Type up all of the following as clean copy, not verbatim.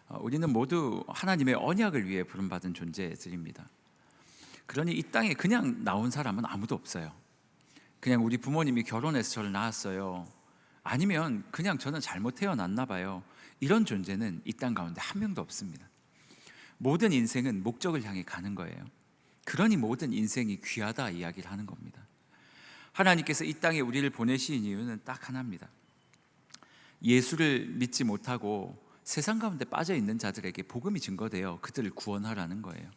우리는 모두 하나님의 언약을 위해 부름받은 존재들입니다. 그러니 이 땅에 그냥 나온 사람은 아무도 없어요. 그냥 우리 부모님이 결혼해서 저를 낳았어요, 아니면 그냥 저는 잘못 태어났나 봐요, 이런 존재는 이 땅 가운데 한 명도 없습니다. 모든 인생은 목적을 향해 가는 거예요. 그러니 모든 인생이 귀하다 이야기를 하는 겁니다. 하나님께서 이 땅에 우리를 보내신 이유는 딱 하나입니다. 예수를 믿지 못하고 세상 가운데 빠져 있는 자들에게 복음이 증거되어 그들을 구원하라는 거예요.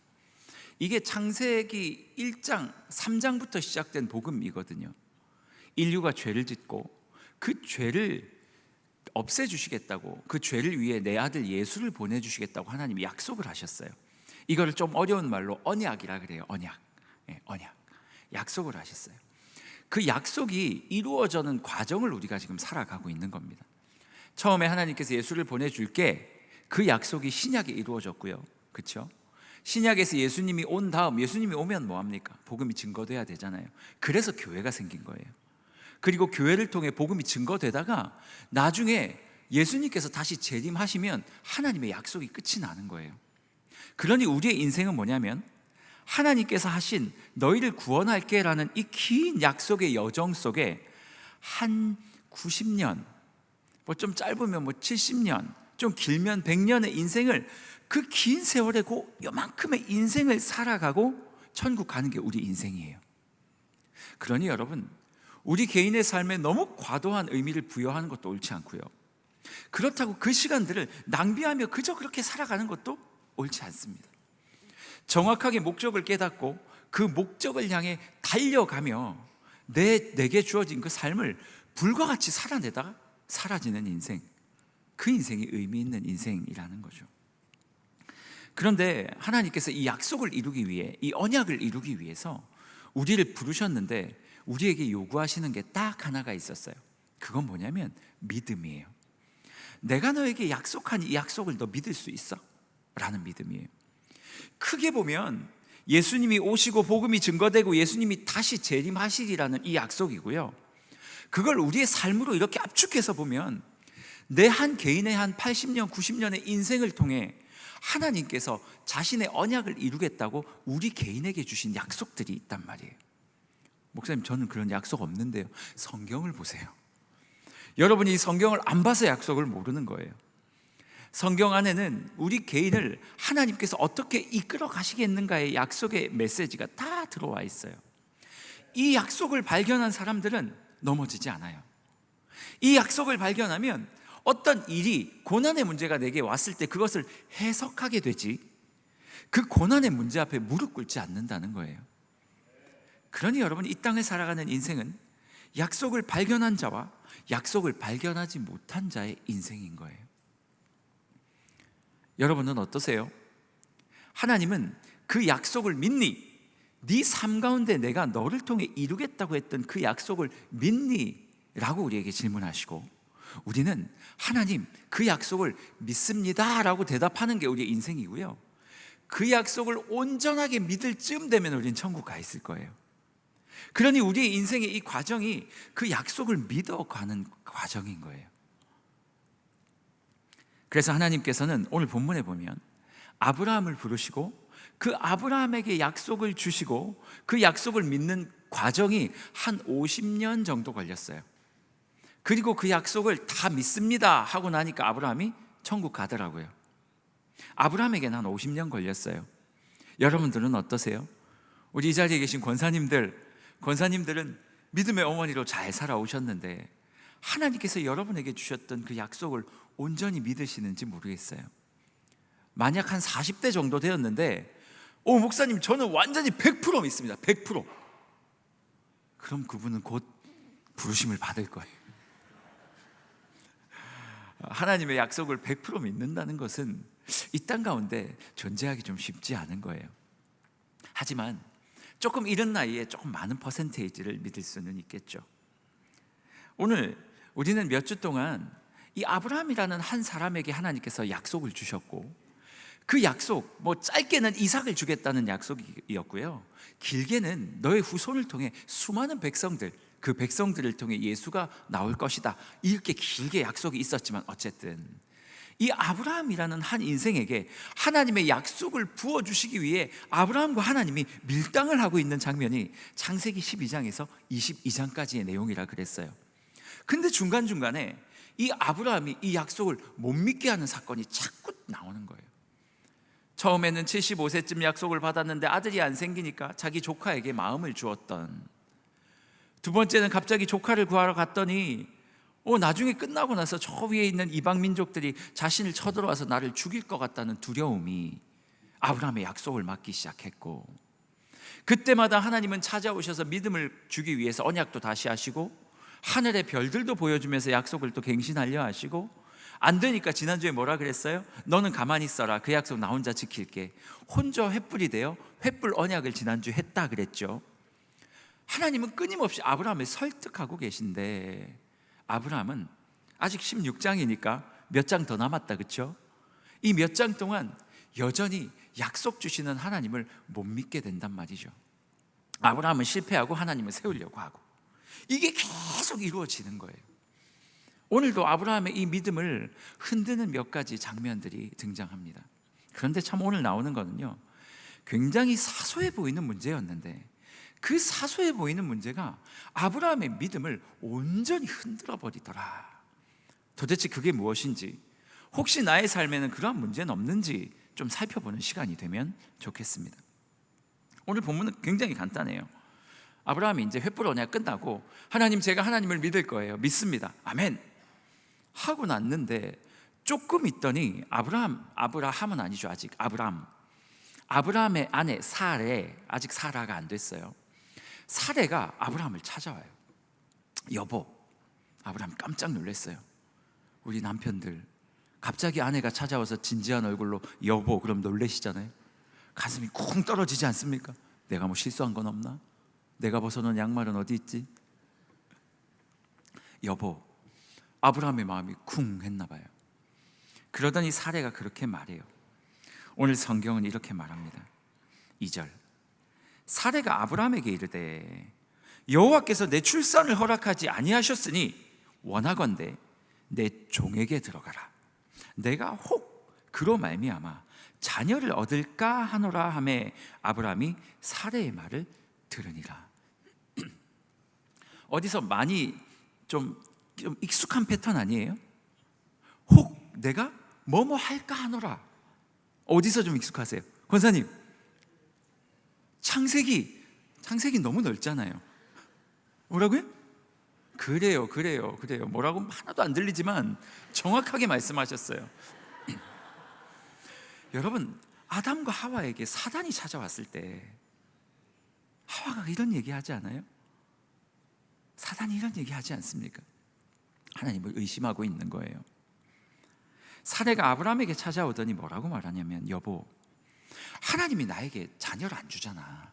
이게 창세기 1장 3장부터 시작된 복음이거든요. 인류가 죄를 짓고 그 죄를 없애주시겠다고, 그 죄를 위해 내 아들 예수를 보내주시겠다고 하나님이 약속을 하셨어요. 이거를 좀 어려운 말로 언약이라 그래요. 언약. 언약. 약속을 하셨어요. 그 약속이 이루어지는 과정을 우리가 지금 살아가고 있는 겁니다. 처음에 하나님께서 예수를 보내줄게, 그 약속이 신약에 이루어졌고요. 그렇죠? 신약에서 예수님이 온 다음, 예수님이 오면 뭐합니까? 복음이 증거돼야 되잖아요. 그래서 교회가 생긴 거예요. 그리고 교회를 통해 복음이 증거되다가 나중에 예수님께서 다시 재림하시면 하나님의 약속이 끝이 나는 거예요. 그러니 우리의 인생은 뭐냐면, 하나님께서 하신 너희를 구원할게 라는 이 긴 약속의 여정 속에 한 90년, 뭐 좀 짧으면 70년, 좀 길면 100년의 인생을, 그 긴 세월에 요만큼의 인생을 살아가고 천국 가는 게 우리 인생이에요. 그러니 여러분, 우리 개인의 삶에 너무 과도한 의미를 부여하는 것도 옳지 않고요, 그렇다고 그 시간들을 낭비하며 그저 그렇게 살아가는 것도 옳지 않습니다. 정확하게 목적을 깨닫고 그 목적을 향해 달려가며 내게 주어진 그 삶을 불과 같이 살아내다가 사라지는 인생, 그 인생이 의미 있는 인생이라는 거죠. 그런데 하나님께서 이 약속을 이루기 위해, 이 언약을 이루기 위해서 우리를 부르셨는데 우리에게 요구하시는 게 딱 하나가 있었어요. 그건 뭐냐면 믿음이에요. 내가 너에게 약속한 이 약속을 너 믿을 수 있어? 라는 믿음이에요. 크게 보면 예수님이 오시고 복음이 증거되고 예수님이 다시 재림하시리라는 이 약속이고요, 그걸 우리의 삶으로 이렇게 압축해서 보면 내 한 개인의 한 80년, 90년의 인생을 통해 하나님께서 자신의 언약을 이루겠다고 우리 개인에게 주신 약속들이 있단 말이에요. 목사님, 저는 그런 약속 없는데요. 성경을 보세요. 여러분이 이 성경을 안 봐서 약속을 모르는 거예요. 성경 안에는 우리 개인을 하나님께서 어떻게 이끌어 가시겠는가의 약속의 메시지가 다 들어와 있어요. 이 약속을 발견한 사람들은 넘어지지 않아요. 이 약속을 발견하면 어떤 일이, 고난의 문제가 내게 왔을 때 그것을 해석하게 되지, 그 고난의 문제 앞에 무릎 꿇지 않는다는 거예요. 그러니 여러분, 이 땅에 살아가는 인생은 약속을 발견한 자와 약속을 발견하지 못한 자의 인생인 거예요. 여러분은 어떠세요? 하나님은 그 약속을 믿니? 네 삶 가운데 내가 너를 통해 이루겠다고 했던 그 약속을 믿니? 라고 우리에게 질문하시고, 우리는 하나님, 그 약속을 믿습니다 라고 대답하는 게 우리의 인생이고요, 그 약속을 온전하게 믿을 쯤 되면 우리는 천국 가 있을 거예요. 그러니 우리의 인생의 이 과정이 그 약속을 믿어가는 과정인 거예요. 그래서 하나님께서는 오늘 본문에 보면 아브라함을 부르시고 그 아브라함에게 약속을 주시고 그 약속을 믿는 과정이 한 50년 정도 걸렸어요. 그리고 그 약속을 다 믿습니다 하고 나니까 아브라함이 천국 가더라고요. 아브라함에게는 한 50년 걸렸어요. 여러분들은 어떠세요? 우리 이 자리에 계신 권사님들은 믿음의 어머니로 잘 살아오셨는데 하나님께서 여러분에게 주셨던 그 약속을 온전히 믿으시는지 모르겠어요. 만약 한 40대 정도 되었는데 목사님, 저는 완전히 100% 믿습니다. 100%. 그럼 그분은 곧 부르심을 받을 거예요. 하나님의 약속을 100% 믿는다는 것은 이 땅 가운데 존재하기 좀 쉽지 않은 거예요. 하지만 조금 이른 나이에 조금 많은 퍼센테이지를 믿을 수는 있겠죠. 오늘 우리는 몇 주 동안 이 아브라함이라는 한 사람에게 하나님께서 약속을 주셨고, 그 약속, 짧게는 이삭을 주겠다는 약속이었고요, 길게는 너의 후손을 통해 수많은 백성들, 그 백성들을 통해 예수가 나올 것이다, 이렇게 길게 약속이 있었지만 어쨌든 이 아브라함이라는 한 인생에게 하나님의 약속을 부어주시기 위해 아브라함과 하나님이 밀당을 하고 있는 장면이 창세기 12장에서 22장까지의 내용이라 그랬어요. 근데 중간중간에 이 아브라함이 이 약속을 못 믿게 하는 사건이 자꾸 나오는 거예요. 처음에는 75세쯤 약속을 받았는데 아들이 안 생기니까 자기 조카에게 마음을 주었던, 두 번째는 갑자기 조카를 구하러 갔더니 나중에 끝나고 나서 저 위에 있는 이방 민족들이 자신을 쳐들어와서 나를 죽일 것 같다는 두려움이 아브라함의 약속을 막기 시작했고, 그때마다 하나님은 찾아오셔서 믿음을 주기 위해서 언약도 다시 하시고 하늘의 별들도 보여주면서 약속을 또 갱신하려 하시고, 안 되니까 지난주에 뭐라 그랬어요? 너는 가만히 있어라, 그 약속 나 혼자 지킬게. 혼자 횃불이 되어 횃불 언약을 지난주에 했다 그랬죠. 하나님은 끊임없이 아브라함을 설득하고 계신데, 아브라함은 아직 16장이니까 몇 장 더 남았다, 그렇죠? 이 몇 장 동안 여전히 약속 주시는 하나님을 못 믿게 된단 말이죠. 아브라함은 실패하고 하나님을 세우려고 하고, 이게 계속 이루어지는 거예요. 오늘도 아브라함의 이 믿음을 흔드는 몇 가지 장면들이 등장합니다. 그런데 참 오늘 나오는 거는요, 굉장히 사소해 보이는 문제였는데 그 사소해 보이는 문제가 아브라함의 믿음을 온전히 흔들어 버리더라. 도대체 그게 무엇인지, 혹시 나의 삶에는 그러한 문제는 없는지 좀 살펴보는 시간이 되면 좋겠습니다. 오늘 본문은 굉장히 간단해요. 아브라함이 이제 횃불 언약 끝나고 하나님, 제가 하나님을 믿을 거예요, 믿습니다, 아멘 하고 났는데, 조금 있더니 아브라함은 아니죠, 아직 아브라함의 아내 사레, 아직 사라가 안 됐어요. 사레가 아브라함을 찾아와요. 여보. 아브라함 깜짝 놀랐어요. 우리 남편들 갑자기 아내가 찾아와서 진지한 얼굴로 여보 그럼 놀라시잖아요. 가슴이 쿵 떨어지지 않습니까? 내가 뭐 실수한 건 없나? 내가 벗어놓은 양말은 어디 있지? 여보. 아브라함의 마음이 쿵 했나 봐요. 그러더니 사레가 그렇게 말해요. 오늘 성경은 이렇게 말합니다. 2절. 사레가 아브라함에게 이르되 여호와께서 내 출산을 허락하지 아니하셨으니 원하건대 내 종에게 들어가라. 내가 혹 그로 말미암아 자녀를 얻을까 하노라 하매 아브라함이 사레의 말을 들으니라. 어디서 많이 좀 익숙한 패턴 아니에요? 혹 내가 뭐뭐 할까 하노라. 어디서 좀 익숙하세요? 권사님, 창세기 너무 넓잖아요. 뭐라고요? 그래요. 뭐라고 하나도 안 들리지만 정확하게 말씀하셨어요. 여러분, 아담과 하와에게 사단이 찾아왔을 때 하와가 이런 얘기하지 않아요? 사단이 이런 얘기하지 않습니까? 하나님을 의심하고 있는 거예요. 사레가 아브라함에게 찾아오더니 뭐라고 말하냐면, 여보, 하나님이 나에게 자녀를 안 주잖아.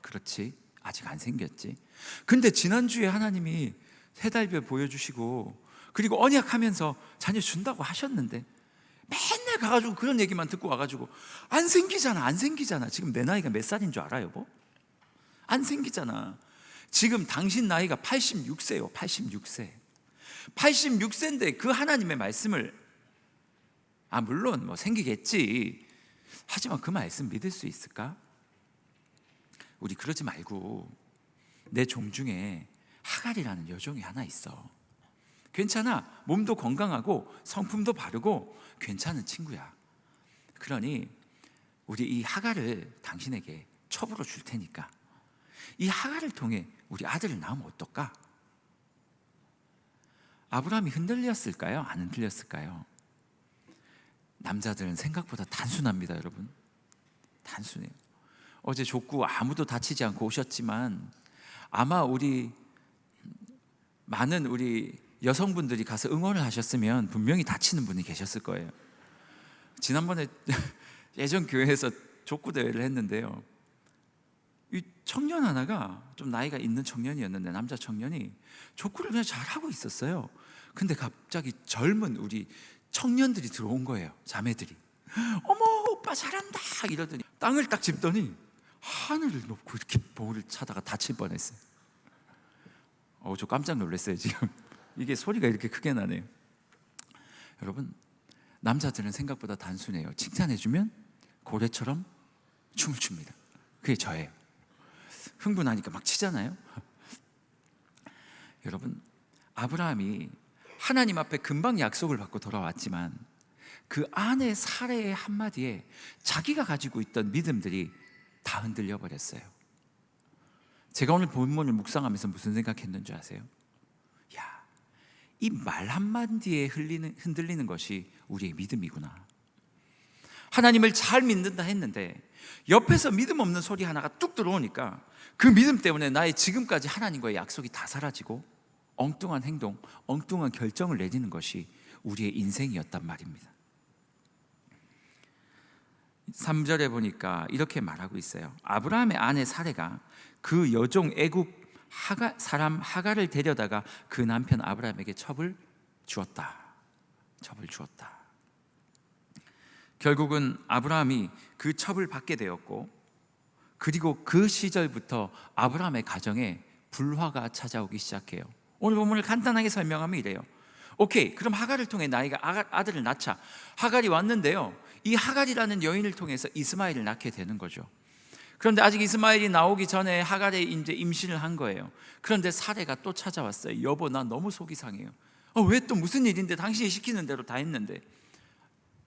그렇지, 아직 안 생겼지. 근데 지난주에 하나님이 세 달별 보여주시고 그리고 언약하면서 자녀 준다고 하셨는데 맨날 가가지고 그런 얘기만 듣고 와가지고 안 생기잖아. 지금 내 나이가 몇 살인 줄 알아요, 여보? 안 생기잖아. 지금 당신 나이가 86세요 86세인데 그 하나님의 말씀을, 물론 뭐 생기겠지, 하지만 그 말씀 믿을 수 있을까? 우리 그러지 말고, 내 종 중에 하갈이라는 여종이 하나 있어. 괜찮아. 몸도 건강하고 성품도 바르고 괜찮은 친구야. 그러니 우리 이 하갈을 당신에게 첩으로 줄 테니까 이 하갈을 통해 우리 아들을 낳으면 어떨까? 아브라함이 흔들렸을까요? 안 흔들렸을까요? 남자들은 생각보다 단순합니다, 여러분. 단순해요. 어제 족구 아무도 다치지 않고 오셨지만 아마 많은 우리 여성분들이 가서 응원을 하셨으면 분명히 다치는 분이 계셨을 거예요. 지난번에 예전 교회에서 족구 대회를 했는데요, 이 청년 하나가 좀 나이가 있는 청년이었는데, 남자 청년이 족구를 그냥 잘하고 있었어요. 근데 갑자기 젊은 우리 청년들이 들어온 거예요. 자매들이. 어머, 오빠 잘한다 이러더니 땅을 딱 짚더니 하늘을 높고 이렇게 볼을 차다가 다칠 뻔했어요. 저 깜짝 놀랐어요 지금. 이게 소리가 이렇게 크게 나네요. 여러분, 남자들은 생각보다 단순해요. 칭찬해주면 고래처럼 춤을 춥니다. 그게 저예요. 흥분하니까 막 치잖아요. 여러분, 아브라함이 하나님 앞에 금방 약속을 받고 돌아왔지만 그 아내 사례의 한마디에 자기가 가지고 있던 믿음들이 다 흔들려 버렸어요. 제가 오늘 본문을 묵상하면서 무슨 생각했는 줄 아세요? 야, 이 말 한마디에 흔들리는 것이 우리의 믿음이구나. 하나님을 잘 믿는다 했는데 옆에서 믿음 없는 소리 하나가 뚝 들어오니까 그 믿음 때문에 나의 지금까지 하나님과의 약속이 다 사라지고 엉뚱한 행동, 엉뚱한 결정을 내리는 것이 우리의 인생이었단 말입니다. 3절에 보니까 이렇게 말하고 있어요. 아브라함의 아내 사레가 그 여종 애굽 사람 하갈을 데려다가 그 남편 아브라함에게 첩을 주었다. 결국은 아브라함이 그 첩을 받게 되었고, 그리고 그 시절부터 아브라함의 가정에 불화가 찾아오기 시작해요. 오늘 본문을 간단하게 설명하면 이래요. 오케이, 그럼 하갈을 통해 나이가 아들을 낳자. 하갈이 왔는데요, 이 하갈이라는 여인을 통해서 이스마엘을 낳게 되는 거죠. 그런데 아직 이스마엘이 나오기 전에 하갈이 이제 임신을 한 거예요. 그런데 사례가 또 찾아왔어요. 여보, 나 너무 속이 상해요. 왜 또 무슨 일인데? 당신이 시키는 대로 다 했는데.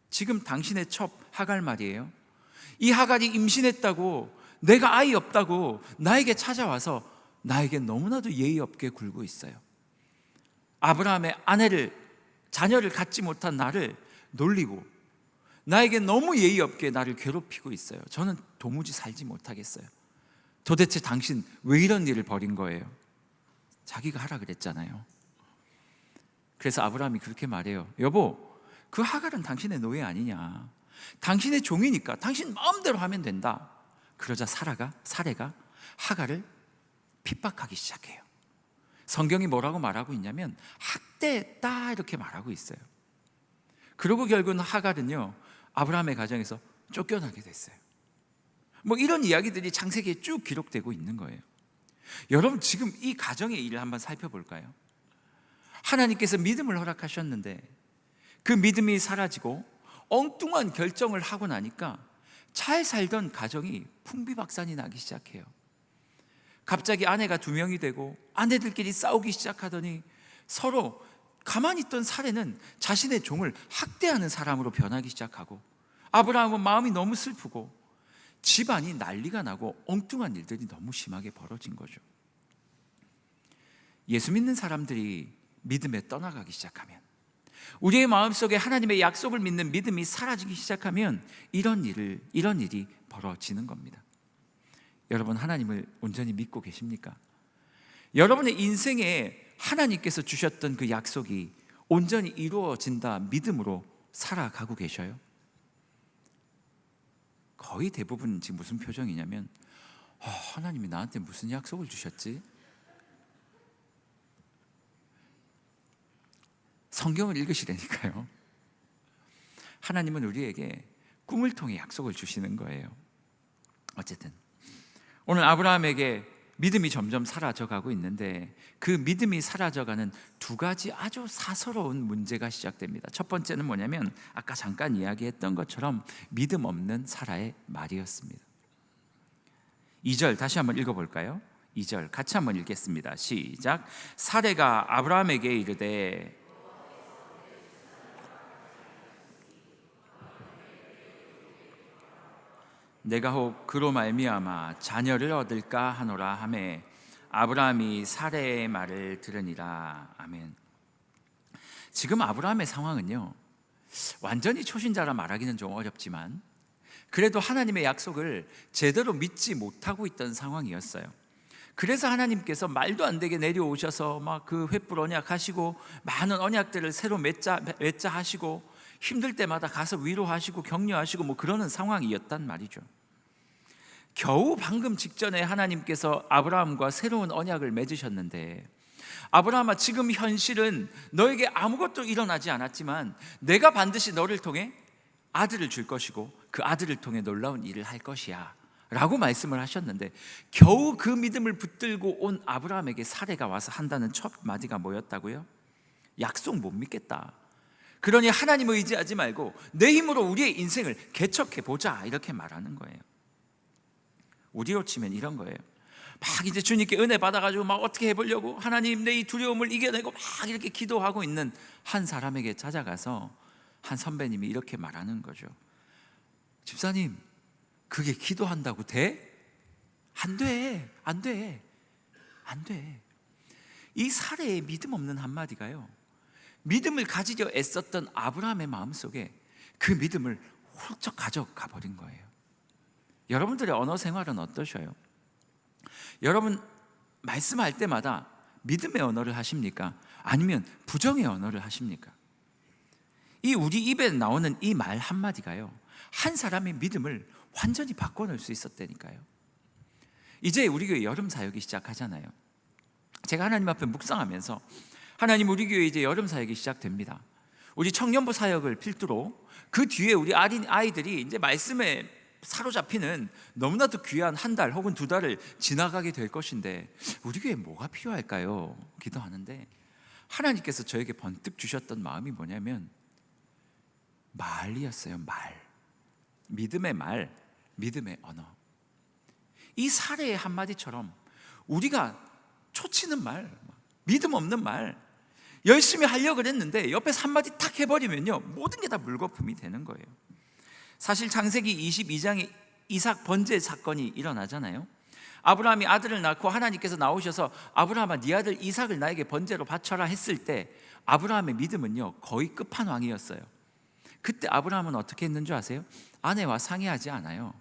지금 당신의 첩 하갈 말이에요. 이 하갈이 임신했다고, 내가 아이 없다고 나에게 찾아와서 나에게 너무나도 예의 없게 굴고 있어요. 아브라함의 자녀를 갖지 못한 나를 놀리고 나에게 너무 예의 없게 나를 괴롭히고 있어요. 저는 도무지 살지 못하겠어요. 도대체 당신 왜 이런 일을 벌인 거예요? 자기가 하라 그랬잖아요. 그래서 아브라함이 그렇게 말해요. 여보, 그 하갈은 당신의 노예 아니냐. 당신의 종이니까 당신 마음대로 하면 된다. 그러자 사례가 하갈을 핍박하기 시작해요. 성경이 뭐라고 말하고 있냐면 학대했다 이렇게 말하고 있어요. 그리고 결국은 하갈은요, 아브라함의 가정에서 쫓겨나게 됐어요. 이런 이야기들이 창세기에 쭉 기록되고 있는 거예요. 여러분, 지금 이 가정의 일을 한번 살펴볼까요? 하나님께서 믿음을 허락하셨는데 그 믿음이 사라지고 엉뚱한 결정을 하고 나니까 잘 살던 가정이 풍비박산이 나기 시작해요. 갑자기 아내가 2명이 되고 아내들끼리 싸우기 시작하더니 서로 가만히 있던 사례는 자신의 종을 학대하는 사람으로 변하기 시작하고, 아브라함은 마음이 너무 슬프고 집안이 난리가 나고 엉뚱한 일들이 너무 심하게 벌어진 거죠. 예수 믿는 사람들이 믿음에 떠나가기 시작하면, 우리의 마음속에 하나님의 약속을 믿는 믿음이 사라지기 시작하면 이런 일이 벌어지는 겁니다. 여러분, 하나님을 온전히 믿고 계십니까? 여러분의 인생에 하나님께서 주셨던 그 약속이 온전히 이루어진다 믿음으로 살아가고 계셔요? 거의 대부분 지금 무슨 표정이냐면 하나님이 나한테 무슨 약속을 주셨지? 성경을 읽으시라니까요. 하나님은 우리에게 꿈을 통해 약속을 주시는 거예요. 어쨌든 오늘 아브라함에게 믿음이 점점 사라져가고 있는데, 그 믿음이 사라져가는 2가지 아주 사서로운 문제가 시작됩니다. 첫 번째는 뭐냐면 아까 잠깐 이야기했던 것처럼 믿음 없는 사라의 말이었습니다. 2절 다시 한번 읽어볼까요? 2절 같이 한번 읽겠습니다. 시작. 사레가 아브라함에게 이르되 내가 혹 그로 말미암아 자녀를 얻을까 하노라 하매 아브라함이 사레의 말을 들으니라. 아멘. 지금 아브라함의 상황은요, 완전히 초신자라 말하기는 좀 어렵지만 그래도 하나님의 약속을 제대로 믿지 못하고 있던 상황이었어요. 그래서 하나님께서 말도 안 되게 내려오셔서 막 그 횃불 언약 하시고 많은 언약들을 새로 맺자 하시고 힘들 때마다 가서 위로하시고 격려하시고 그러는 상황이었단 말이죠. 겨우 방금 직전에 하나님께서 아브라함과 새로운 언약을 맺으셨는데, 아브라함아, 지금 현실은 너에게 아무것도 일어나지 않았지만 내가 반드시 너를 통해 아들을 줄 것이고 그 아들을 통해 놀라운 일을 할 것이야 라고 말씀을 하셨는데, 겨우 그 믿음을 붙들고 온 아브라함에게 사례가 와서 한다는 첫 마디가 뭐였다고요? 약속 못 믿겠다. 그러니 하나님을 의지하지 말고 내 힘으로 우리의 인생을 개척해 보자, 이렇게 말하는 거예요. 우리로 치면 이런 거예요. 막 이제 주님께 은혜 받아가지고 막 어떻게 해보려고, 하나님 내 이 두려움을 이겨내고 막 이렇게 기도하고 있는 한 사람에게 찾아가서 한 선배님이 이렇게 말하는 거죠. 집사님, 그게 기도한다고 돼? 안 돼, 안 돼, 안 돼. 이 사례의 믿음 없는 한마디가요, 믿음을 가지려 애썼던 아브라함의 마음속에 그 믿음을 훌쩍 가져가 버린 거예요. 여러분들의 언어 생활은 어떠셔요? 여러분 말씀할 때마다 믿음의 언어를 하십니까? 아니면 부정의 언어를 하십니까? 이 우리 입에 나오는 이 말 한마디가요, 한 사람의 믿음을 완전히 바꿔놓을 수 있었다니까요. 이제 우리 교회 여름 사역이 시작하잖아요. 제가 하나님 앞에 묵상하면서, 하나님 우리 교회 이제 여름 사역이 시작됩니다. 우리 청년부 사역을 필두로 그 뒤에 우리 어린 아이들이 이제 말씀에 사로잡히는 너무나도 귀한 한 달 혹은 두 달을 지나가게 될 것인데, 우리 교회에 뭐가 필요할까요? 기도하는데 하나님께서 저에게 번뜩 주셨던 마음이 뭐냐면 말이었어요. 말, 믿음의 말, 믿음의 언어. 이 사례의 한마디처럼 우리가 초치는 말, 믿음 없는 말, 열심히 하려고 그랬는데 옆에서 한마디 탁 해버리면요, 모든 게 다 물거품이 되는 거예요. 사실 창세기 22장에 이삭 번제 사건이 일어나잖아요. 아브라함이 아들을 낳고 하나님께서 나오셔서 아브라함아, 네 아들 이삭을 나에게 번제로 바쳐라 했을 때 아브라함의 믿음은요 거의 끝판왕이었어요. 그때 아브라함은 어떻게 했는 줄 아세요? 아내와 상의하지 않아요.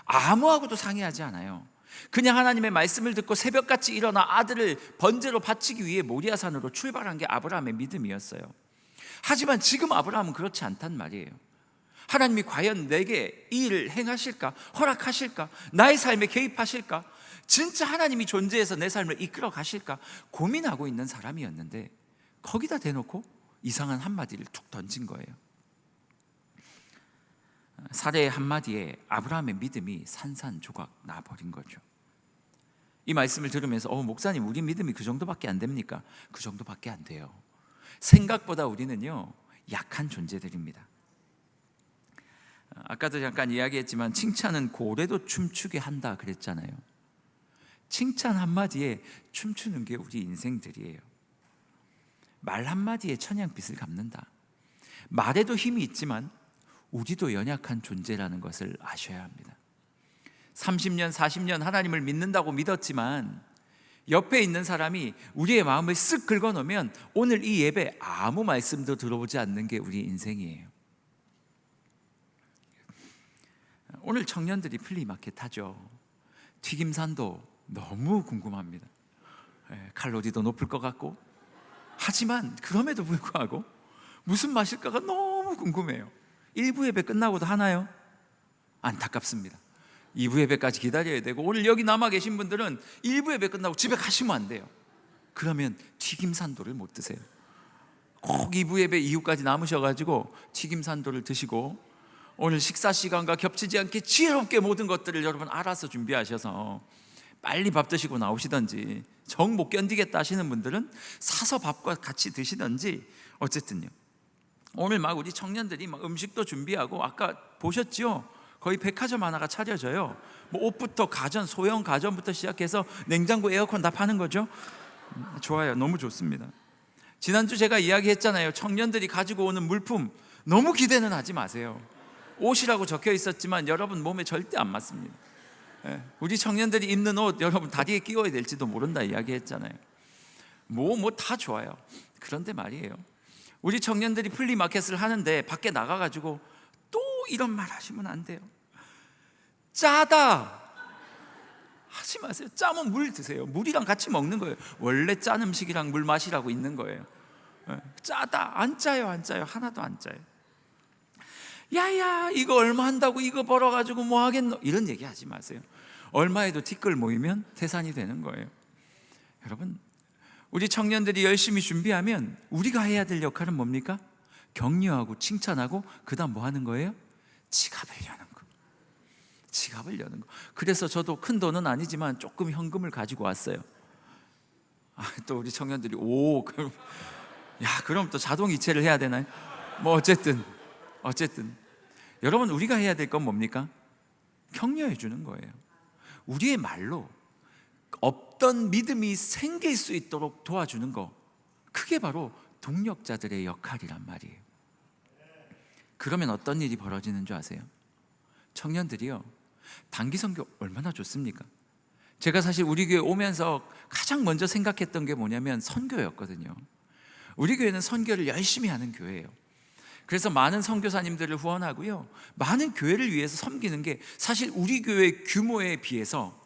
아무하고도 상의하지 않아요. 그냥 하나님의 말씀을 듣고 새벽같이 일어나 아들을 번제로 바치기 위해 모리아산으로 출발한 게 아브라함의 믿음이었어요. 하지만 지금 아브라함은 그렇지 않단 말이에요. 하나님이 과연 내게 이 일을 행하실까? 허락하실까? 나의 삶에 개입하실까? 진짜 하나님이 존재해서 내 삶을 이끌어 가실까? 고민하고 있는 사람이었는데 거기다 대놓고 이상한 한마디를 툭 던진 거예요. 사례의 한마디에 아브라함의 믿음이 산산조각 나버린 거죠. 이 말씀을 들으면서 목사님, 우리 믿음이 그 정도밖에 안 됩니까? 그 정도밖에 안 돼요. 생각보다 우리는요 약한 존재들입니다. 아까도 잠깐 이야기했지만 칭찬은 고래도 춤추게 한다 그랬잖아요. 칭찬 한마디에 춤추는 게 우리 인생들이에요. 말 한마디에 천냥빚을 갚는다. 말에도 힘이 있지만 우리도 연약한 존재라는 것을 아셔야 합니다. 30년, 40년 하나님을 믿는다고 믿었지만 옆에 있는 사람이 우리의 마음을 쓱 긁어놓으면 오늘 이 예배 아무 말씀도 들어보지 않는 게 우리 인생이에요. 오늘 청년들이 플리마켓 하죠. 튀김산도 너무 궁금합니다. 칼로리도 높을 것 같고, 하지만 그럼에도 불구하고 무슨 맛일까가 너무 궁금해요. 1부 예배 끝나고도 하나요? 안타깝습니다. 2부 예배까지 기다려야 되고, 오늘 여기 남아 계신 분들은 1부 예배 끝나고 집에 가시면 안 돼요. 그러면 튀김산도를 못 드세요. 꼭 2부 예배 이후까지 남으셔가지고 튀김산도를 드시고, 오늘 식사 시간과 겹치지 않게 지혜롭게 모든 것들을 여러분 알아서 준비하셔서 빨리 밥 드시고 나오시든지, 정 못 견디겠다 하시는 분들은 사서 밥과 같이 드시든지, 어쨌든요. 오늘 막 우리 청년들이 막 음식도 준비하고, 아까 보셨죠? 거의 백화점 하나가 차려져요. 뭐 옷부터 가전, 소형 가전부터 시작해서 냉장고, 에어컨 다 파는 거죠. 좋아요. 너무 좋습니다. 지난주 제가 이야기했잖아요. 청년들이 가지고 오는 물품 너무 기대는 하지 마세요. 옷이라고 적혀 있었지만 여러분 몸에 절대 안 맞습니다. 우리 청년들이 입는 옷 여러분 다리에 끼워야 될지도 모른다 이야기했잖아요. 뭐 다 좋아요. 그런데 말이에요, 우리 청년들이 플리마켓을 하는데 밖에 나가가지고 또 이런 말 하시면 안 돼요. 짜다 하지 마세요. 짜면 물 드세요. 물이랑 같이 먹는 거예요. 원래 짠 음식이랑 물 마시라고 있는 거예요. 짜다, 안 짜요, 안 짜요. 하나도 안 짜요. 야야, 이거 얼마 한다고 이거 벌어가지고 뭐 하겠노, 이런 얘기 하지 마세요. 얼마에도 티끌 모이면 태산이 되는 거예요. 여러분, 우리 청년들이 열심히 준비하면 우리가 해야 될 역할은 뭡니까? 격려하고 칭찬하고, 그 다음 뭐 하는 거예요? 지갑을 여는 거. 지갑을 여는 거. 그래서 저도 큰 돈은 아니지만 조금 현금을 가지고 왔어요. 또 우리 청년들이 그럼 또 자동 이체를 해야 되나요? 뭐 어쨌든 여러분, 우리가 해야 될 건 뭡니까? 격려해 주는 거예요. 우리의 말로 없던 믿음이 생길 수 있도록 도와주는 거, 그게 바로 동력자들의 역할이란 말이에요. 그러면 어떤 일이 벌어지는 줄 아세요? 청년들이요, 단기 선교 얼마나 좋습니까? 제가 사실 우리 교회 오면서 가장 먼저 생각했던 게 뭐냐면 선교였거든요. 우리 교회는 선교를 열심히 하는 교회예요. 그래서 많은 선교사님들을 후원하고요, 많은 교회를 위해서 섬기는 게 사실 우리 교회 규모에 비해서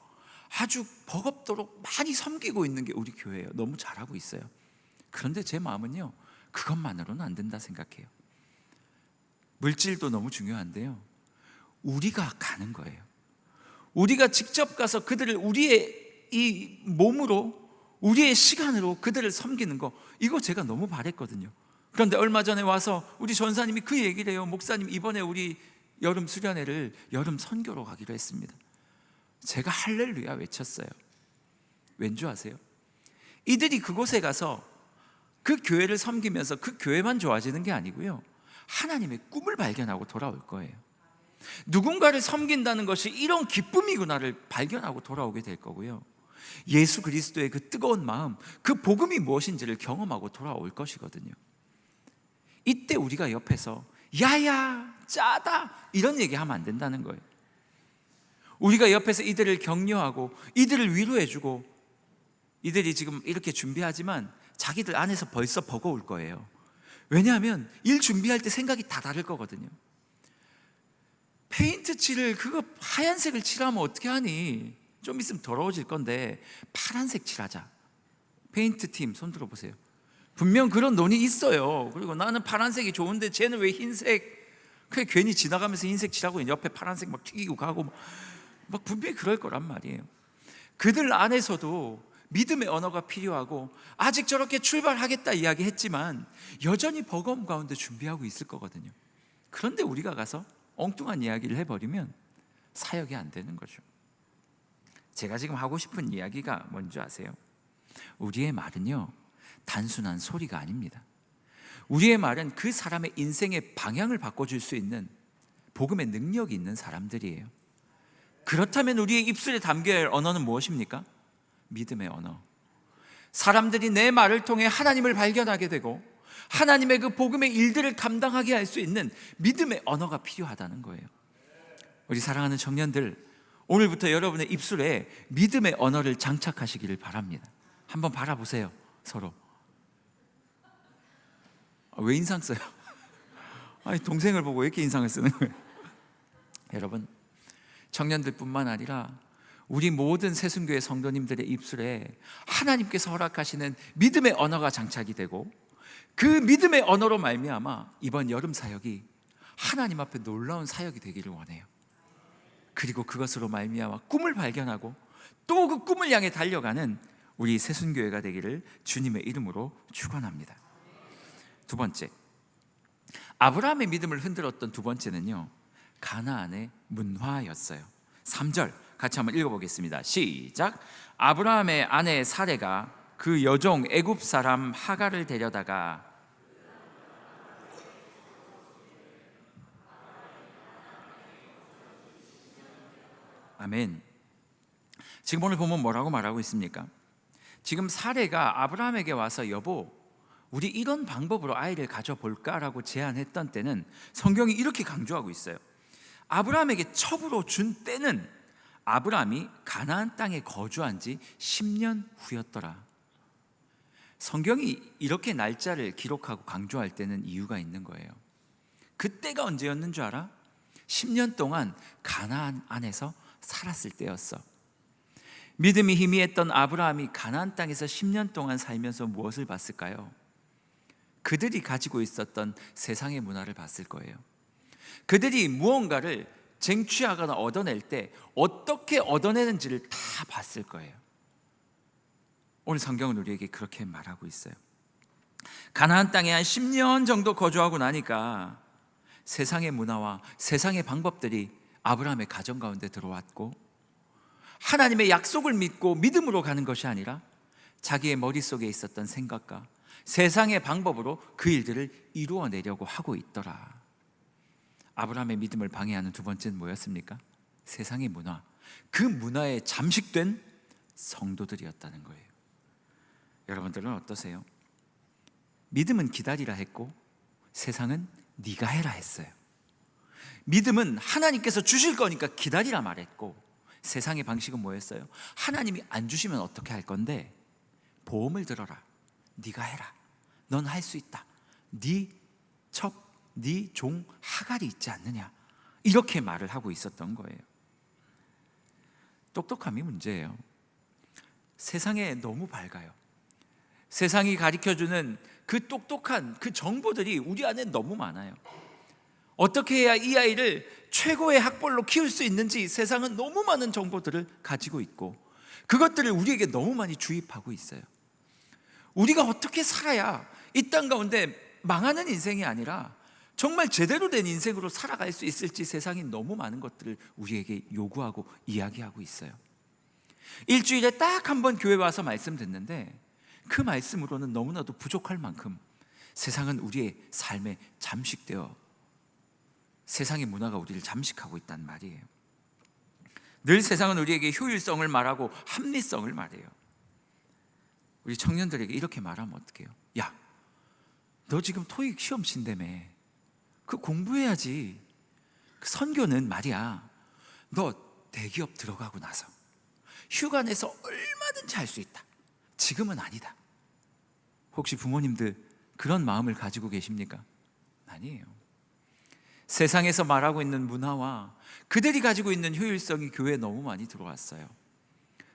아주 버겁도록 많이 섬기고 있는 게 우리 교회예요. 너무 잘하고 있어요. 그런데 제 마음은요, 그것만으로는 안 된다 생각해요. 물질도 너무 중요한데요, 우리가 가는 거예요. 우리가 직접 가서 그들을 우리의 이 몸으로, 우리의 시간으로 그들을 섬기는 거, 이거 제가 너무 바랬거든요. 그런데 얼마 전에 와서 우리 전사님이 그 얘기를 해요. 목사님, 이번에 우리 여름 수련회를 여름 선교로 가기로 했습니다. 제가 할렐루야 외쳤어요. 왠지 아세요? 이들이 그곳에 가서 그 교회를 섬기면서 그 교회만 좋아지는 게 아니고요, 하나님의 꿈을 발견하고 돌아올 거예요. 누군가를 섬긴다는 것이 이런 기쁨이구나를 발견하고 돌아오게 될 거고요, 예수 그리스도의 그 뜨거운 마음, 그 복음이 무엇인지를 경험하고 돌아올 것이거든요. 이때 우리가 옆에서 야야 짜다 이런 얘기하면 안 된다는 거예요. 우리가 옆에서 이들을 격려하고 이들을 위로해주고, 이들이 지금 이렇게 준비하지만 자기들 안에서 벌써 버거울 거예요. 왜냐하면 일 준비할 때 생각이 다 다를 거거든요. 페인트 칠을 그거 하얀색을 칠하면 어떻게 하니? 좀 있으면 더러워질 건데 파란색 칠하자. 페인트 팀 손 들어보세요. 분명 그런 논의 있어요. 그리고 나는 파란색이 좋은데 쟤는 왜 흰색? 그냥 괜히 지나가면서 흰색 칠하고 옆에 파란색 막 튀기고 가고 막 분명히 그럴 거란 말이에요. 그들 안에서도 믿음의 언어가 필요하고, 아직 저렇게 출발하겠다 이야기했지만 여전히 버거움 가운데 준비하고 있을 거거든요. 그런데 우리가 가서 엉뚱한 이야기를 해버리면 사역이 안 되는 거죠. 제가 지금 하고 싶은 이야기가 뭔지 아세요? 우리의 말은요, 단순한 소리가 아닙니다. 우리의 말은 그 사람의 인생의 방향을 바꿔줄 수 있는 복음의 능력이 있는 사람들이에요. 그렇다면 우리의 입술에 담겨야 할 언어는 무엇입니까? 믿음의 언어. 사람들이 내 말을 통해 하나님을 발견하게 되고 하나님의 그 복음의 일들을 감당하게 할 수 있는 믿음의 언어가 필요하다는 거예요. 우리 사랑하는 청년들, 오늘부터 여러분의 입술에 믿음의 언어를 장착하시기를 바랍니다. 한번 바라보세요, 서로. 왜 인상 써요? 아니, 동생을 보고 왜 이렇게 인상을 쓰는 거예요? 여러분, 청년들뿐만 아니라 우리 모든 새순교회 성도님들의 입술에 하나님께서 허락하시는 믿음의 언어가 장착이 되고, 그 믿음의 언어로 말미암아 이번 여름 사역이 하나님 앞에 놀라운 사역이 되기를 원해요. 그리고 그것으로 말미암아 꿈을 발견하고 또 그 꿈을 향해 달려가는 우리 새순교회가 되기를 주님의 이름으로 축원합니다. 두 번째, 아브라함의 믿음을 흔들었던 두 번째는요, 가나안의 문화였어요. 3절 같이 한번 읽어보겠습니다. 시작. 아브라함의 아내 사레가 그 여종 애굽 사람 하갈을 데려다가 아멘. 지금 오늘 보면 뭐라고 말하고 있습니까? 지금 사레가 아브라함에게 와서 여보, 우리 이런 방법으로 아이를 가져볼까라고 제안했던 때는 성경이 이렇게 강조하고 있어요. 아브라함에게 첩으로 준 때는 아브라함이 가나안 땅에 거주한 지 10년 후였더라. 성경이 이렇게 날짜를 기록하고 강조할 때는 이유가 있는 거예요. 그때가 언제였는 줄 알아? 10년 동안 가나안 안에서 살았을 때였어. 믿음이 희미했던 아브라함이 가나안 땅에서 10년 동안 살면서 무엇을 봤을까요? 그들이 가지고 있었던 세상의 문화를 봤을 거예요. 그들이 무언가를 쟁취하거나 얻어낼 때 어떻게 얻어내는지를 다 봤을 거예요. 오늘 성경은 우리에게 그렇게 말하고 있어요. 가나안 땅에 한 10년 정도 거주하고 나니까 세상의 문화와 세상의 방법들이 아브라함의 가정 가운데 들어왔고, 하나님의 약속을 믿고 믿음으로 가는 것이 아니라 자기의 머릿속에 있었던 생각과 세상의 방법으로 그 일들을 이루어내려고 하고 있더라. 아브라함의 믿음을 방해하는 두 번째는 뭐였습니까? 세상의 문화, 그 문화에 잠식된 성도들이었다는 거예요. 여러분들은 어떠세요? 믿음은 기다리라 했고 세상은 네가 해라 했어요. 믿음은 하나님께서 주실 거니까 기다리라 말했고, 세상의 방식은 뭐였어요? 하나님이 안 주시면 어떻게 할 건데 보험을 들어라, 네가 해라, 넌 할 수 있다, 네 첩, 네 종 하갈이 있지 않느냐, 이렇게 말을 하고 있었던 거예요. 똑똑함이 문제예요. 세상에 너무 밝아요. 세상이 가르쳐주는 그 똑똑한 그 정보들이 우리 안에 너무 많아요. 어떻게 해야 이 아이를 최고의 학벌로 키울 수 있는지 세상은 너무 많은 정보들을 가지고 있고, 그것들을 우리에게 너무 많이 주입하고 있어요. 우리가 어떻게 살아야 이 땅 가운데 망하는 인생이 아니라 정말 제대로 된 인생으로 살아갈 수 있을지 세상이 너무 많은 것들을 우리에게 요구하고 이야기하고 있어요. 일주일에 딱 한 번 교회 와서 말씀 듣는데 그 말씀으로는 너무나도 부족할 만큼 세상은 우리의 삶에 잠식되어 세상의 문화가 우리를 잠식하고 있단 말이에요. 늘 세상은 우리에게 효율성을 말하고 합리성을 말해요. 우리 청년들에게 이렇게 말하면 어떡해요? 야, 너 지금 토익 시험 친다며, 그 공부해야지. 그 선교는 말이야, 너 대기업 들어가고 나서 휴가 내서 얼마든지 할 수 있다. 지금은 아니다. 혹시 부모님들 그런 마음을 가지고 계십니까? 아니에요. 세상에서 말하고 있는 문화와 그들이 가지고 있는 효율성이 교회에 너무 많이 들어왔어요.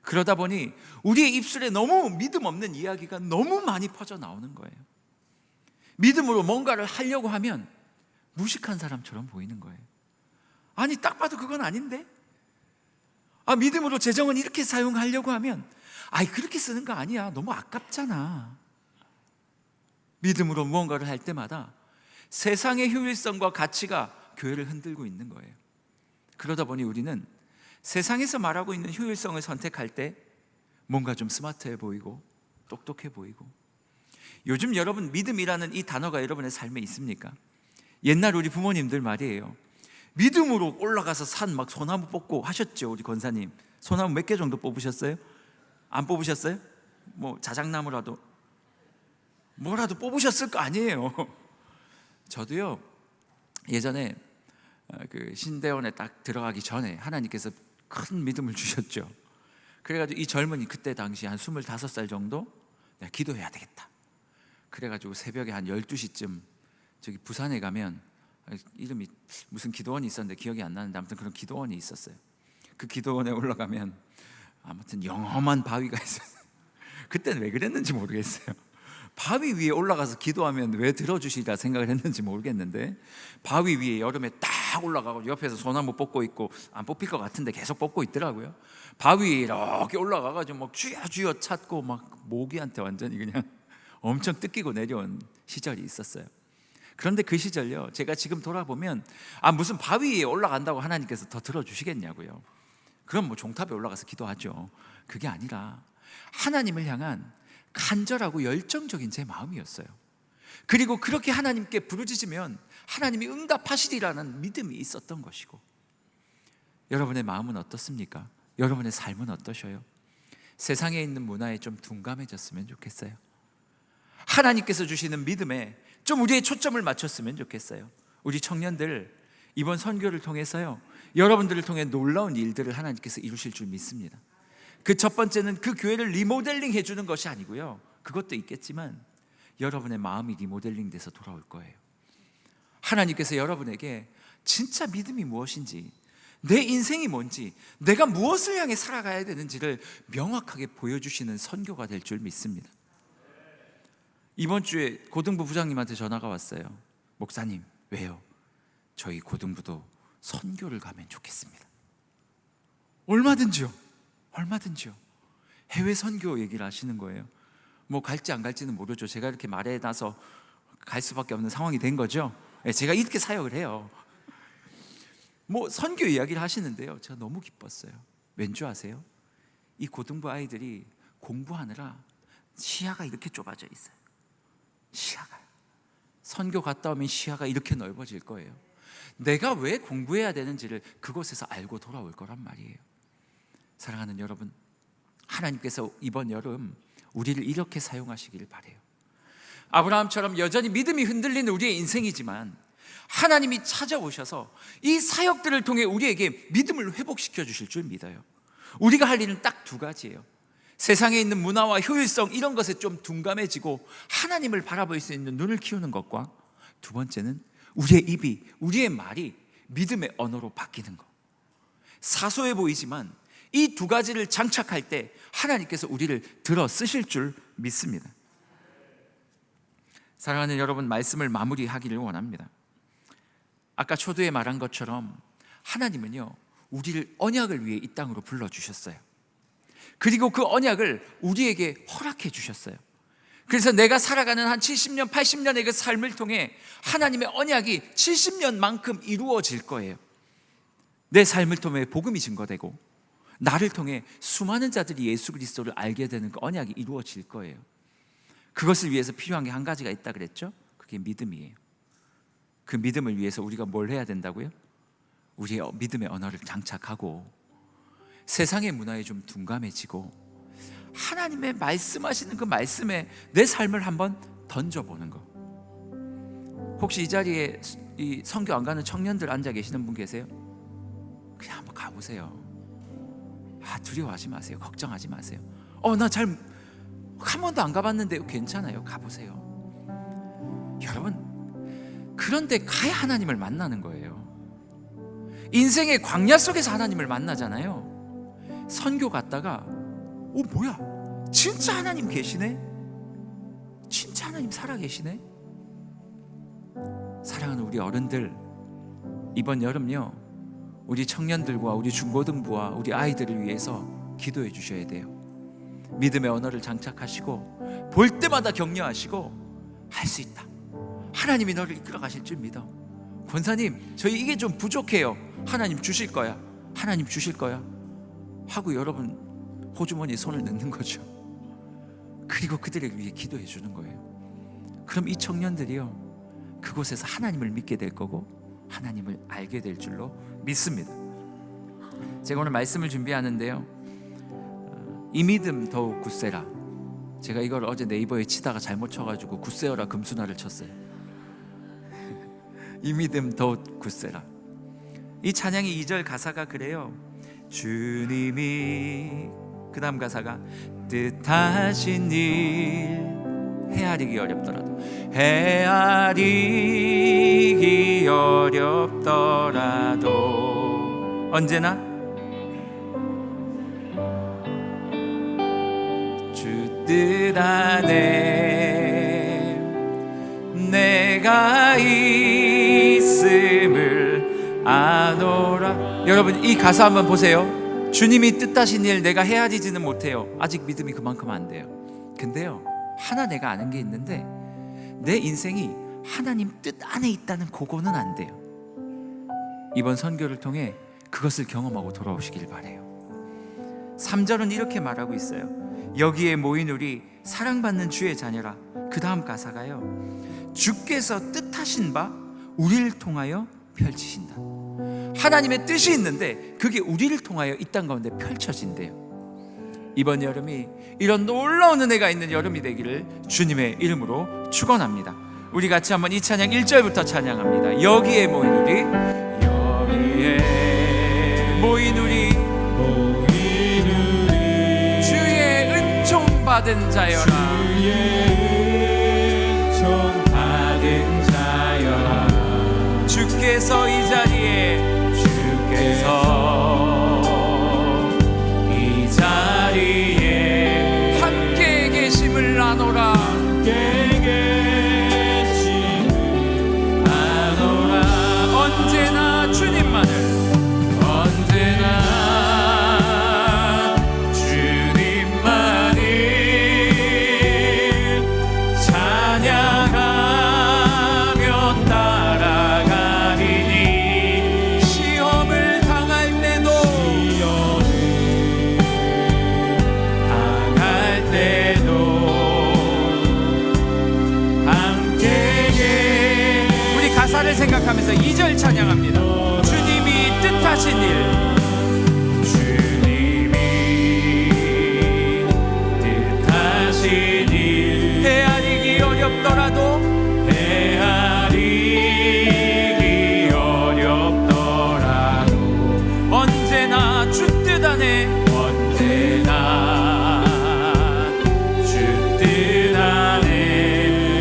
그러다 보니 우리의 입술에 너무 믿음 없는 이야기가 너무 많이 퍼져 나오는 거예요. 믿음으로 뭔가를 하려고 하면 무식한 사람처럼 보이는 거예요. 아니, 딱 봐도 그건 아닌데? 믿음으로 재정은 이렇게 사용하려고 하면 그렇게 쓰는 거 아니야, 너무 아깝잖아. 믿음으로 무언가를 할 때마다 세상의 효율성과 가치가 교회를 흔들고 있는 거예요. 그러다 보니 우리는 세상에서 말하고 있는 효율성을 선택할 때 뭔가 좀 스마트해 보이고 똑똑해 보이고, 요즘 여러분 믿음이라는 이 단어가 여러분의 삶에 있습니까? 옛날 우리 부모님들 말이에요. 믿음으로 올라가서 산 막 소나무 뽑고 하셨죠. 우리 권사님 소나무 몇 개 정도 뽑으셨어요? 안 뽑으셨어요? 뭐 자작나무라도 뭐라도 뽑으셨을 거 아니에요. 저도요, 예전에 그 신대원에 딱 들어가기 전에 하나님께서 큰 믿음을 주셨죠. 그래가지고 이 젊은이, 그때 당시 한 25살 정도, 내가 기도해야 되겠다. 그래가지고 새벽에 한 12시쯤 저기 부산에 가면, 이름이 무슨 기도원이 있었는데 기억이 안 나는데 아무튼 그런 기도원이 있었어요. 그 기도원에 올라가면 아무튼 영험한 바위가 있었어요. 그때는 왜 그랬는지 모르겠어요. 바위 위에 올라가서 기도하면 왜 들어주시리라 생각을 했는지 모르겠는데, 바위 위에 여름에 딱 올라가고 옆에서 소나무 뽑고 있고, 안 뽑힐 것 같은데 계속 뽑고 있더라고요. 바위 위에 이렇게 올라가가지고 막 쥐어쥐어 찾고 막 모기한테 완전히 그냥 엄청 뜯기고 내려온 시절이 있었어요. 그런데 그 시절요, 제가 지금 돌아보면 무슨 바위 위에 올라간다고 하나님께서 더 들어주시겠냐고요. 그럼 뭐 종탑에 올라가서 기도하죠. 그게 아니라 하나님을 향한 간절하고 열정적인 제 마음이었어요. 그리고 그렇게 하나님께 부르짖으면 하나님이 응답하시리라는 믿음이 있었던 것이고, 여러분의 마음은 어떻습니까? 여러분의 삶은 어떠셔요? 세상에 있는 문화에 좀 둔감해졌으면 좋겠어요. 하나님께서 주시는 믿음에 좀 우리의 초점을 맞췄으면 좋겠어요. 우리 청년들, 이번 선교를 통해서요, 여러분들을 통해 놀라운 일들을 하나님께서 이루실 줄 믿습니다. 그 첫 번째는 그 교회를 리모델링 해주는 것이 아니고요, 그것도 있겠지만 여러분의 마음이 리모델링 돼서 돌아올 거예요. 하나님께서 여러분에게 진짜 믿음이 무엇인지, 내 인생이 뭔지, 내가 무엇을 향해 살아가야 되는지를 명확하게 보여주시는 선교가 될 줄 믿습니다. 이번 주에 고등부 부장님한테 전화가 왔어요. 목사님, 왜요? 저희 고등부도 선교를 가면 좋겠습니다. 얼마든지요. 해외 선교 얘기를 하시는 거예요. 뭐 갈지 안 갈지는 모르죠. 제가 이렇게 말해놔서 갈 수밖에 없는 상황이 된 거죠. 제가 이렇게 사역을 해요. 뭐 선교 이야기를 하시는데요, 제가 너무 기뻤어요. 왠지 아세요? 이 고등부 아이들이 공부하느라 시야가 이렇게 좁아져 있어요. 시야가, 선교 갔다 오면 시야가 이렇게 넓어질 거예요. 내가 왜 공부해야 되는지를 그곳에서 알고 돌아올 거란 말이에요. 사랑하는 여러분, 하나님께서 이번 여름 우리를 이렇게 사용하시기를 바라요. 아브라함처럼 여전히 믿음이 흔들리는 우리의 인생이지만 하나님이 찾아오셔서 이 사역들을 통해 우리에게 믿음을 회복시켜 주실 줄 믿어요. 우리가 할 일은 딱 두 가지예요. 세상에 있는 문화와 효율성 이런 것에 좀 둔감해지고 하나님을 바라볼 수 있는 눈을 키우는 것과, 두 번째는 우리의 입이, 우리의 말이 믿음의 언어로 바뀌는 것. 사소해 보이지만 이 두 가지를 장착할 때 하나님께서 우리를 들어 쓰실 줄 믿습니다. 사랑하는 여러분, 말씀을 마무리하기를 원합니다. 아까 초두에 말한 것처럼 하나님은요, 우리를 언약을 위해 이 땅으로 불러주셨어요. 그리고 그 언약을 우리에게 허락해 주셨어요. 그래서 내가 살아가는 한 70년, 80년의 그 삶을 통해 하나님의 언약이 70년만큼 이루어질 거예요. 내 삶을 통해 복음이 증거되고 나를 통해 수많은 자들이 예수 그리스도를 알게 되는 그 언약이 이루어질 거예요. 그것을 위해서 필요한 게 한 가지가 있다 그랬죠? 그게 믿음이에요. 그 믿음을 위해서 우리가 뭘 해야 된다고요? 우리의 믿음의 언어를 장착하고 세상의 문화에 좀 둔감해지고 하나님의 말씀하시는 그 말씀에 내 삶을 한번 던져보는 거. 혹시 이 자리에 이 선교 안 가는 청년들 앉아 계시는 분 계세요? 그냥 한번 가보세요. 두려워하지 마세요. 걱정하지 마세요. 나 한 번도 안 가봤는데 괜찮아요. 가보세요. 여러분, 그런데 가야 하나님을 만나는 거예요. 인생의 광야 속에서 하나님을 만나잖아요. 선교 갔다가 뭐야, 진짜 하나님 계시네? 진짜 하나님 살아계시네? 사랑하는 우리 어른들, 이번 여름요, 우리 청년들과 우리 중고등부와 우리 아이들을 위해서 기도해 주셔야 돼요. 믿음의 언어를 장착하시고 볼 때마다 격려하시고 할 수 있다, 하나님이 너를 이끌어 가실 줄 믿어. 권사님, 저희 이게 좀 부족해요. 하나님 주실 거야. 하나님 주실 거야 하고 여러분 호주머니에 손을 넣는 거죠. 그리고 그들을 위해 기도해 주는 거예요. 그럼 이 청년들이요, 그곳에서 하나님을 믿게 될 거고 하나님을 알게 될 줄로 믿습니다. 제가 오늘 말씀을 준비하는데요, 이 믿음 더욱 굳세라. 제가 이걸 어제 네이버에 치다가 잘못 쳐가지고 굳세어라 금수나를 쳤어요. 이 믿음 더욱 굳세라. 이 찬양의 2절 가사가 그래요. 주님이, 그 다음 가사가 뜻하신 일 헤아리기 어렵더라도, 헤아리기 어렵더라도 언제나 주 뜻 안에 내가 있음을 아노라. 여러분, 이 가사 한번 보세요. 주님이 뜻하신 일 내가 헤아리지는 못해요. 아직 믿음이 그만큼 안 돼요. 근데요, 하나 내가 아는 게 있는데, 내 인생이 하나님 뜻 안에 있다는 그거는 안 돼요. 이번 선교를 통해 그것을 경험하고 돌아오시길 바라요. 3절은 이렇게 말하고 있어요. 여기에 모인 우리 사랑받는 주의 자녀라. 그 다음 가사가요, 주께서 뜻하신 바 우리를 통하여 펼치신다. 하나님의 뜻이 있는데 그게 우리를 통하여 이 땅 가운데 펼쳐진대요. 이번 여름이 이런 놀라운 은혜가 있는 여름이 되기를 주님의 이름으로 축원합니다. 우리 같이 한번 이 찬양 1절부터 찬양합니다. 여기에 모인 우리, 여기에 모인 우리, 주의 은총 받은 자여라. 주의 은총 받은 자여라. 주께서 이 자리에, 주께서 이 자리에 함께 계심을 아노라. 함께 계심을 아노라. 언제나 주님만을, 언제나 찬양합니다. 주님이 뜻하신 일, 헤아리기 어렵더라도 언제나 주 뜻 안에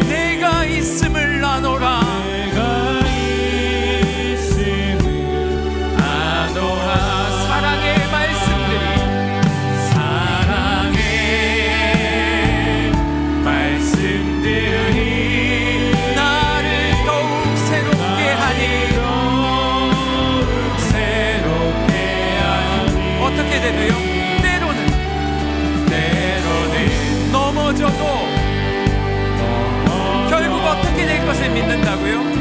내가 있음을 아노라. 사랑의 말씀들이 나를 더욱 새롭게 하니. 어떻게 되나요? 때로는 넘어져도 결국 어떻게 될 것을 믿는다고요?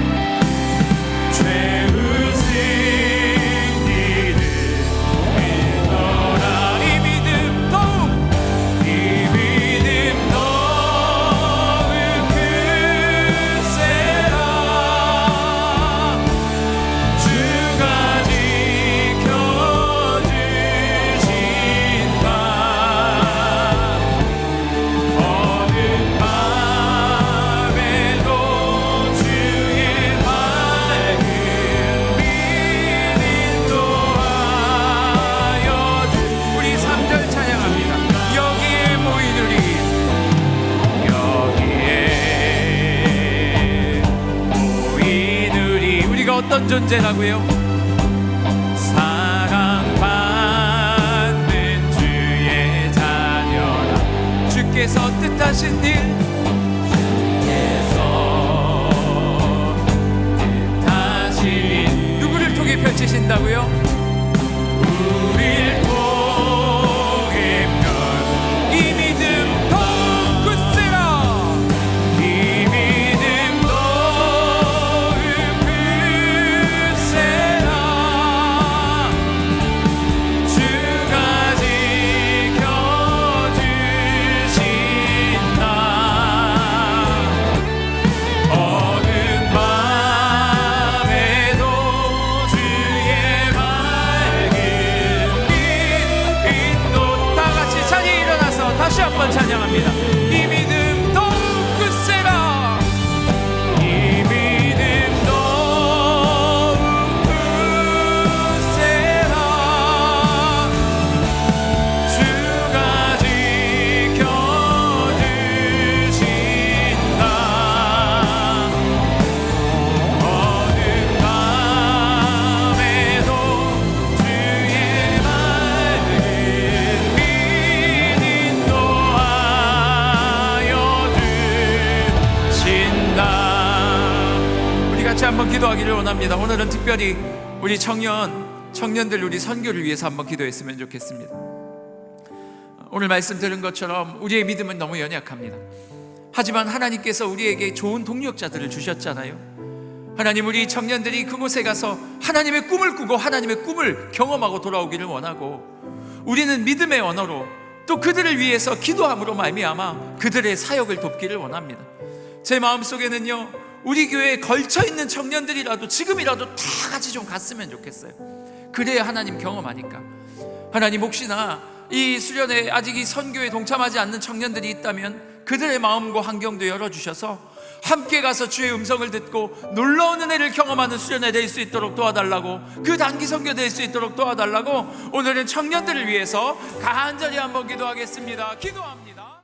어떤 존재라고요? 사랑받는 주의 자녀라. 주께서 뜻하신 일, 누구를 통해 펼치신다고요? 우릴 통해 이 믿음 더욱 굳세라. 이 믿음 더욱 굳세라. 주가 지켜주신다. 어느 밤에도 주의 밝은 빛 인도. 다 같이 자리에 일어나서 다시 한번 찬양합니다. 이 믿음 더욱 굳세라. 이 믿음 더욱 굳세라. 주가 지켜주신다. 어느 밤에도 주의 밝은 빛 인도하여 주신다. 우리 같이 한번 기도하기를 원합니다. 오늘은 특별히 우리 청년들 우리 선교를 위해서 한번 기도했으면 좋겠습니다. 오늘 말씀 들은 것처럼 우리의 믿음은 너무 연약합니다. 하지만 하나님께서 우리에게 좋은 동력자들을 주셨잖아요. 하나님, 우리 청년들이 그곳에 가서 하나님의 꿈을 꾸고 하나님의 꿈을 경험하고 돌아오기를 원하고, 우리는 믿음의 언어로 또 그들을 위해서 기도함으로 말미암아 그들의 사역을 돕기를 원합니다. 제 마음속에는요, 우리 교회에 걸쳐있는 청년들이라도 지금이라도 다 같이 좀 갔으면 좋겠어요. 그래야 하나님 경험하니까. 하나님, 혹시나 이 수련회 아직 이 선교에 동참하지 않는 청년들이 있다면 그들의 마음과 환경도 열어주셔서 함께 가서 주의 음성을 듣고 놀라운 은혜를 경험하는 수련회 될 수 있도록 도와달라고, 그 단기 선교 될 수 있도록 도와달라고 오늘은 청년들을 위해서 간절히 한번 기도하겠습니다. 기도합니다.